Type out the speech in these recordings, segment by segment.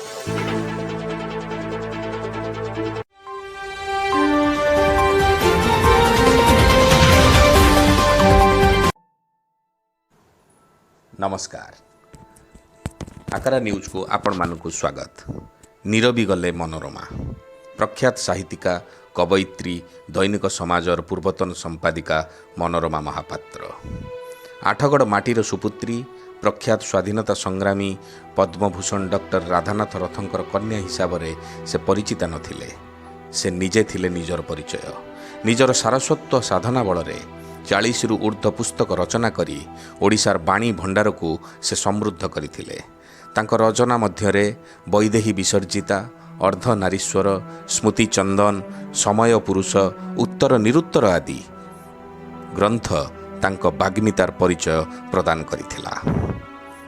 नमस्कार। आकारा न्यूज को आपण मानकु स्वागत। नीरवी गले मनोरमा प्रख्यात साहित्यिका कवयित्री दैनिक समाजर पूर्वतन संपादिका मनोरमा महापात्र आठगड़ माटीर सुपुत्री प्रख्यात स्वाधीनता संग्रामी पद्मभूषण डॉक्टर राधानाथ रथंकर कन्या हिसाब से परिचिता नथिले। से निजे थिले निजर परिचय। निजर सारस्वत साधना बल 40 रु ऊर्ध्व पुस्तक रचना करी ओडिशार बाणी भंडार को से समृद्ध करथिले। तांको रचना मध्यरे वैदेही विसर्जिता, अर्धनारीश्वर, स्मृति चंदन, समय पुरुष, उत्तर निरुत्तर आदि ग्रंथ तांको बाग्मितार परिचय प्रदान करिथिला।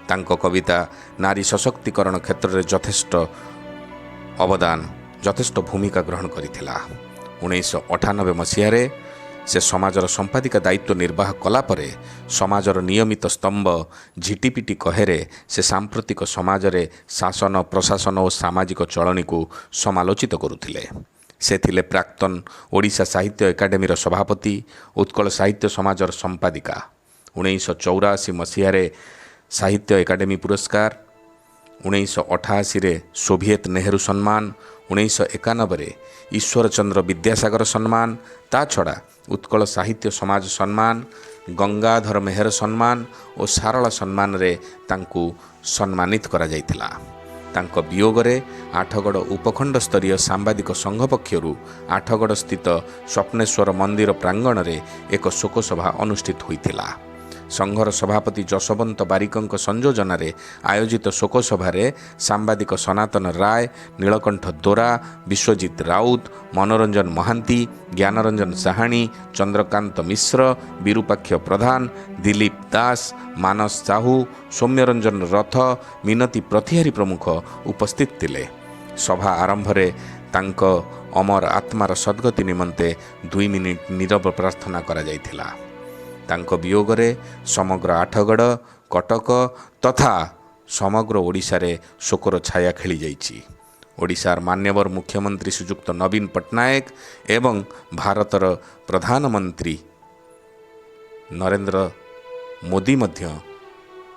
तांको कविता नारी सशक्तिकरण क्षेत्र में यथेष्ट भूमिका ग्रहण करिथिला। 1998 मसीह से समाजर संपादिका दायित्व निर्वाह कला परे समाजर नियमित स्तंभ झिटिपिटी कहेरे से सांप्रतिक समाजरे शासन प्रशासन और सामाजिक चलनी को समालोचित करुथिले। से थिले प्राक्तन ओडिशा साहित्य एकाडेमी सभापति, उत्कल साहित्य समाजर संपादिका। 1984 मसीह साहित्य एकाडेमी पुरस्कार, 1988 सोभियत नेहरू सम्मान, 1991 ईश्वर चंद्र विद्यासागर सम्मान, ता छड़ा उत्कल साहित्य समाज सम्मान, गंगाधर मेहर सम्मान और सारला सम्मान रे तांकु सम्मानित करा जायतिला। तांको वियोगरे आठगड़ उपखंड स्तरीय सांबादिक संघ पक्षरु आठगड़ स्थित स्वप्नेश्वर मंदिर प्रांगण रे एक शोकसभा अनुष्ठित होइतिला। संघर सभापति जशवंत बारिकंक संयोजन रे आयोजित शोकसभा सांबादिक सनातन राय, नीलकंठ दोरा, विश्वजित राउत, मनोरंजन महांती, ज्ञानरंजन साहाणी, चंद्रकांत मिश्र, विरूपाक्ष प्रधान, दिलीप दास, मानस साहू, सौम्यरंजन रथ, मिनती प्रतिहारी प्रमुख उपस्थित थिले। सभा आरंभ रे तांक अमर आत्मार सद्गति निमंते 2 मिनिट नीरव प्रार्थना करा जायतिला। तांको वियोगरे समग्र आठगड़, कटक तथा समग्र ओडिशा रे शोकर छाया खेली जाइछि। ओडिशार मान्यवर मुख्यमंत्री श्रीजुक्त नवीन पट्टनायक एवं भारतर प्रधानमंत्री नरेंद्र मोदी मध्य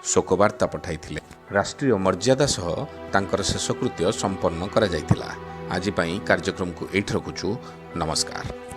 शोकवार्ता पठाइथिले। राष्ट्रीय मर्यादा सह तांकर शेषकृत्य संपन्न करा जायतिला। आज पई कार्यक्रम को एठ रखुछु। नमस्कार।